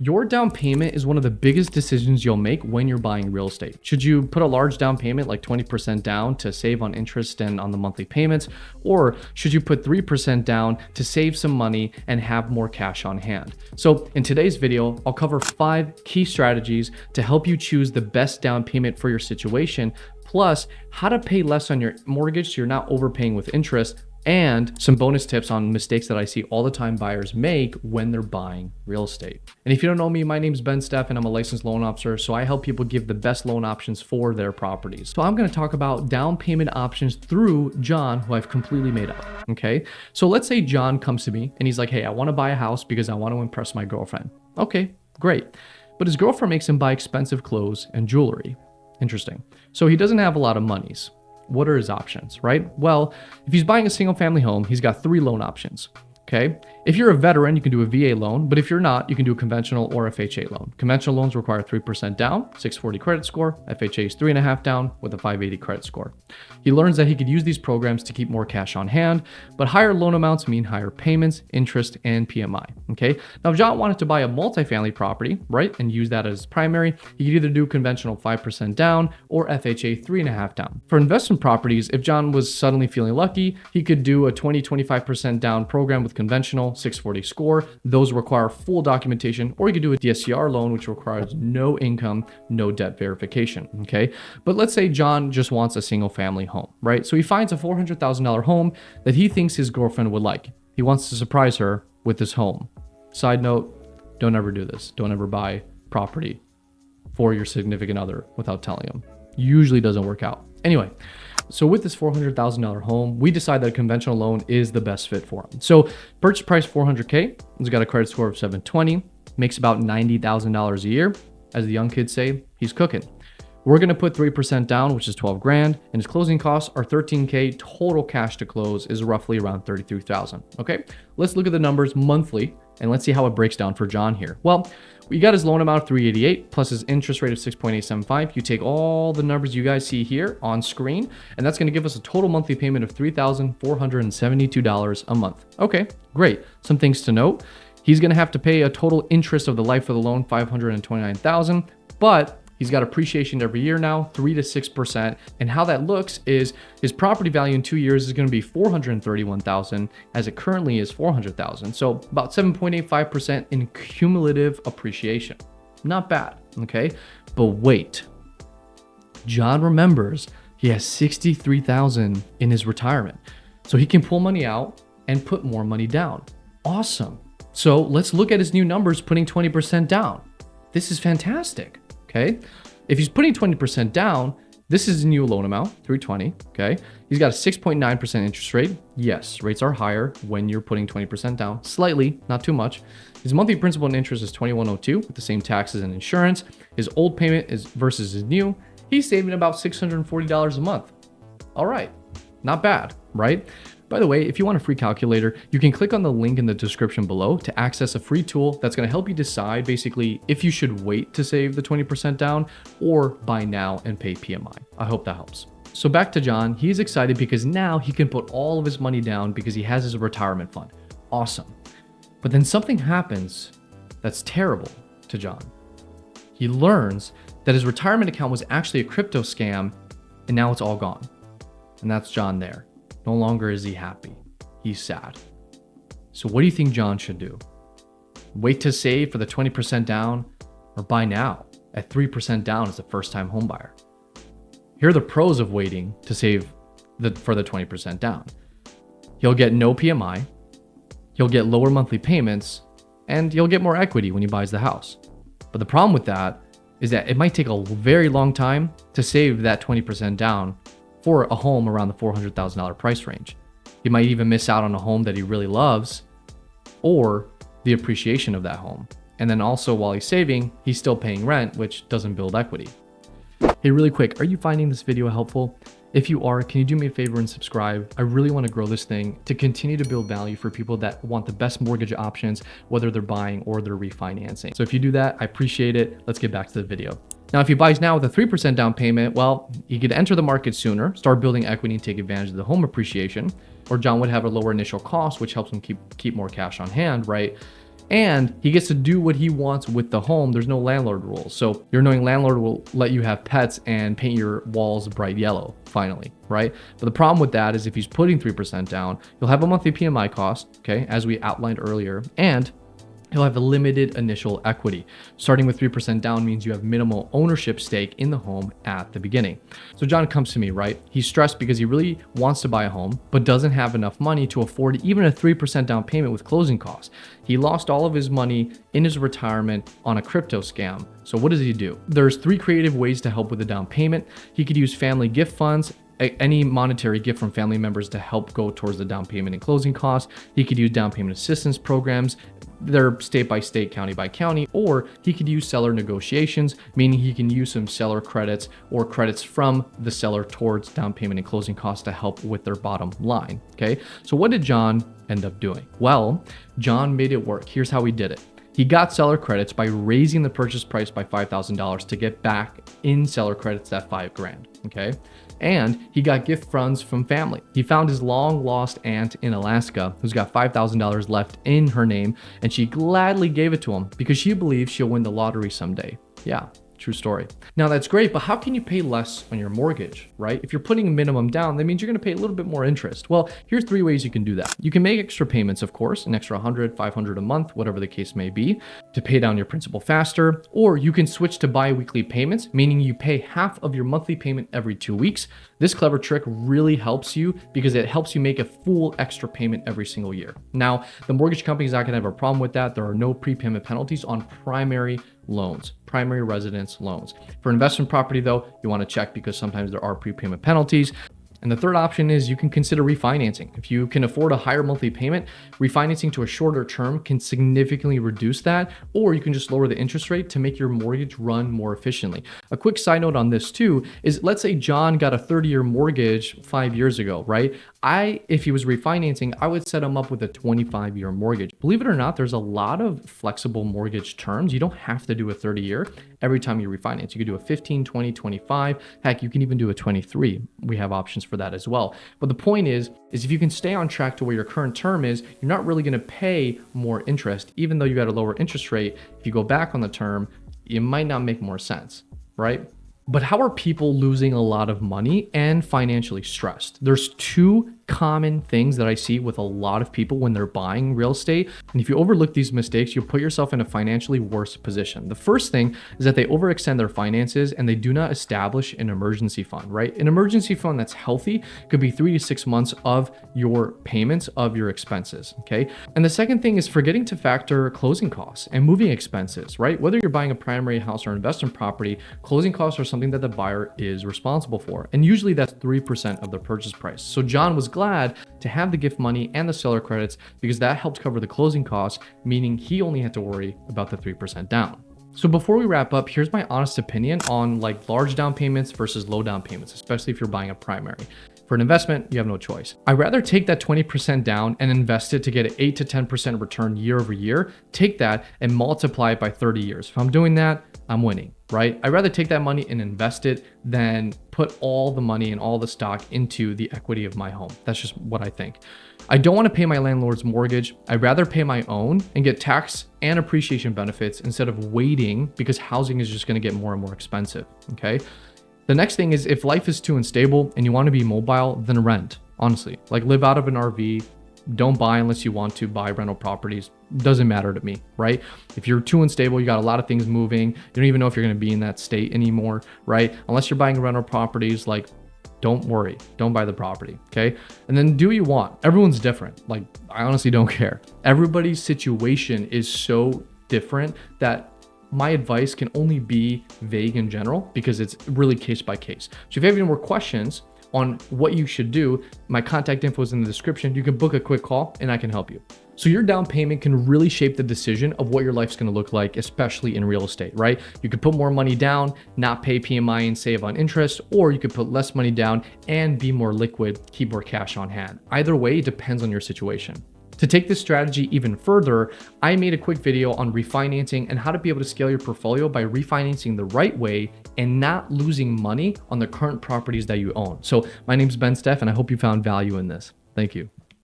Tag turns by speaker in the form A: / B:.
A: Your down payment is one of the biggest decisions you'll make when you're buying real estate. Should you put a large down payment, like 20% down, to save on interest and on the monthly payments? Or should you put 3% down to save some money and have more cash on hand? So in today's video, I'll cover 5 key strategies to help you choose the best down payment for your situation, plus how to pay less on your mortgage so you're not overpaying with interest, and some bonus tips on mistakes that I see all the time buyers make when they're buying real estate. And if you don't know me, my name is Stef and I'm a licensed loan officer, so I help people give the best loan options for their properties. So I'm going to talk about down payment options through John, who I've completely made up. Okay, so let's say John comes to me and he's like, hey, I want to buy a house because I want to impress my girlfriend. Okay, great. But his girlfriend makes him buy expensive clothes and jewelry. Interesting. So he doesn't have a lot of monies. What are his options, right? Well, if he's buying a single family home, he's got 3 loan options. Okay. If you're a veteran, you can do a VA loan, but if you're not, you can do a conventional or FHA loan. Conventional loans require 3% down, 640 credit score. FHA is 3.5 down with a 580 credit score. He learns that he could use these programs to keep more cash on hand, but higher loan amounts mean higher payments, interest, and PMI. Okay. Now, if John wanted to buy a multifamily property, right, and use that as primary, he could either do conventional 5% down or FHA 3.5 down. For investment properties, if John was suddenly feeling lucky, he could do a 25% down program with conventional 640 score. Those require full documentation, or you could do a DSCR loan, which requires no income, no debt verification. Okay. But let's say John just wants a single family home, right? So he finds a $400,000 home that he thinks his girlfriend would like. He wants to surprise her with this home. Side note, don't ever do this. Don't ever buy property for your significant other without telling them. Usually doesn't work out. Anyway, so with this $400,000 home, we decide that a conventional loan is the best fit for him. So purchase price $400K, he's got a credit score of 720, makes about $90,000 a year. As the young kids say, he's cooking. We're going to put 3% down, which is 12 grand, and his closing costs are 13K. Total cash to close is roughly around 33,000. Okay, let's look at the numbers monthly and let's see how it breaks down for John here. Well, we got his loan amount of 388 plus his interest rate of 6.875. You take all the numbers you guys see here on screen, and that's going to give us a total monthly payment of $3,472 a month. Okay, great. Some things to note. He's going to have to pay a total interest of the life of the loan, $529,000, but he's got appreciation every year now, 3 to 6%. And how that looks is his property value in 2 years is going to be $431,000, as it currently is $400,000. So about 7.85% in cumulative appreciation. Not bad, okay? But wait, John remembers he has $63,000 in his retirement. So he can pull money out and put more money down. Awesome. So let's look at his new numbers, putting 20% down. This is fantastic. Okay, if he's putting 20% down, this is a new loan amount, 320. Okay, he's got a 6.9% interest rate. Yes, rates are higher when you're putting 20% down, slightly, not too much. His monthly principal and interest is 2102 with the same taxes and insurance. His old payment is versus his new. He's saving about $640 a month. All right, not bad, right? By the way, if you want a free calculator, you can click on the link in the description below to access a free tool that's going to help you decide basically if you should wait to save the 20% down or buy now and pay PMI. I hope that helps. So back to John, he's excited because now he can put all of his money down because he has his retirement fund. Awesome. But then something happens that's terrible to John. He learns that his retirement account was actually a crypto scam and now it's all gone. And that's John there. No longer is he happy. He's sad. So what do you think John should do? Wait to save for the 20% down or buy now at 3% down as a first-time home buyer? Here are the pros of waiting to save for the 20% down. He'll get no PMI, he'll get lower monthly payments, and he'll get more equity when he buys the house. But the problem with that is that it might take a very long time to save that 20% down for a home around the $400,000 price range. He might even miss out on a home that he really loves or the appreciation of that home. And then also while he's saving, he's still paying rent, which doesn't build equity. Hey, really quick, are you finding this video helpful? If you are, can you do me a favor and subscribe? I really want to grow this thing to continue to build value for people that want the best mortgage options, whether they're buying or they're refinancing. So if you do that, I appreciate it. Let's get back to the video. Now, if he buys now with a 3% down payment, well, he could enter the market sooner, start building equity and take advantage of the home appreciation, or John would have a lower initial cost, which helps him keep more cash on hand, right? And he gets to do what he wants with the home. There's no landlord rules. So your annoying landlord will let you have pets and paint your walls bright yellow, finally, right? But the problem with that is if he's putting 3% down, you'll have a monthly PMI cost, okay, as we outlined earlier, and he'll have a limited initial equity. Starting with 3% down means you have minimal ownership stake in the home at the beginning. So John comes to me, right? He's stressed because he really wants to buy a home, but doesn't have enough money to afford even a 3% down payment with closing costs. He lost all of his money in his retirement on a crypto scam. So what does he do? There's 3 creative ways to help with the down payment. He could use family gift funds, any monetary gift from family members to help go towards the down payment and closing costs. He could use down payment assistance programs. They're state by state, county by county, or he could use seller negotiations, meaning he can use some seller credits or credits from the seller towards down payment and closing costs to help with their bottom line. Okay. So what did John end up doing? Well, John made it work. Here's how he did it. He got seller credits by raising the purchase price by $5,000 to get back in seller credits that $5,000. Okay. And he got gift funds from family. He found his long lost aunt in Alaska who's got $5,000 left in her name, and she gladly gave it to him because she believes she'll win the lottery someday. Yeah. True story. Now that's great, but how can you pay less on your mortgage, right? If you're putting a minimum down, that means you're going to pay a little bit more interest. Well, here's 3 ways you can do that. You can make extra payments, of course, an extra $100, $500 a month, whatever the case may be, to pay down your principal faster, or you can switch to bi-weekly payments, meaning you pay half of your monthly payment every 2 weeks. This clever trick really helps you because it helps you make a full extra payment every single year. Now, the mortgage company is not going to have a problem with that. There are no prepayment penalties on primary loans, primary residence loans. For investment property though, you want to check because sometimes there are prepayment penalties. And the third option is you can consider refinancing. If you can afford a higher monthly payment, refinancing to a shorter term can significantly reduce that, or you can just lower the interest rate to make your mortgage run more efficiently. A quick side note on this too is, let's say John got a 30-year mortgage 5 years ago, right? If he was refinancing, I would set him up with a 25-year mortgage. Believe it or not, there's a lot of flexible mortgage terms. You don't have to do a 30-year every time you refinance. You could do a 15, 20, 25. Heck, you can even do a 23. We have options for that as well. But the point is if you can stay on track to where your current term is, you're not really going to pay more interest, even though you got a lower interest rate. If you go back on the term, it might not make more sense, right? But how are people losing a lot of money and financially stressed? There's 2 common things that I see with a lot of people when they're buying real estate. And if you overlook these mistakes, you'll put yourself in a financially worse position. The first thing is that they overextend their finances and they do not establish an emergency fund, right? An emergency fund that's healthy could be 3 to 6 months of your payments of your expenses, okay? And the second thing is forgetting to factor closing costs and moving expenses, right? Whether you're buying a primary house or investment property, closing costs are something that the buyer is responsible for. And usually that's 3% of the purchase price. So John was glad to have the gift money and the seller credits because that helped cover the closing costs, meaning he only had to worry about the 3% down. So before we wrap up, here's my honest opinion on like large down payments versus low down payments, especially if you're buying a primary. For an investment, you have no choice. I'd rather take that 20% down and invest it to get an 8 to 10% return year over year. Take that and multiply it by 30 years. If I'm doing that, I'm winning, right? I'd rather take that money and invest it than put all the money and all the stock into the equity of my home. That's just what I think. I don't want to pay my landlord's mortgage. I'd rather pay my own and get tax and appreciation benefits instead of waiting because housing is just going to get more and more expensive, okay? The next thing is if life is too unstable and you want to be mobile, then rent, honestly. Like live out of an RV. Don't buy unless you want to buy rental properties. Doesn't matter to me, right? If you're too unstable, you got a lot of things moving. You don't even know if you're going to be in that state anymore, right? Unless you're buying rental properties, like don't worry, don't buy the property, okay? And then do what you want. Everyone's different. Like I honestly don't care. Everybody's situation is so different that my advice can only be vague in general because it's really case by case. So if you have any more questions on what you should do, my contact info is in the description. You can book a quick call and I can help you. So your down payment can really shape the decision of what your life's gonna look like, especially in real estate, right? You could put more money down, not pay PMI and save on interest, or you could put less money down and be more liquid, keep more cash on hand. Either way, it depends on your situation. To take this strategy even further, I made a quick video on refinancing and how to be able to scale your portfolio by refinancing the right way and not losing money on the current properties that you own. So my name is Stef and I hope you found value in this. Thank you.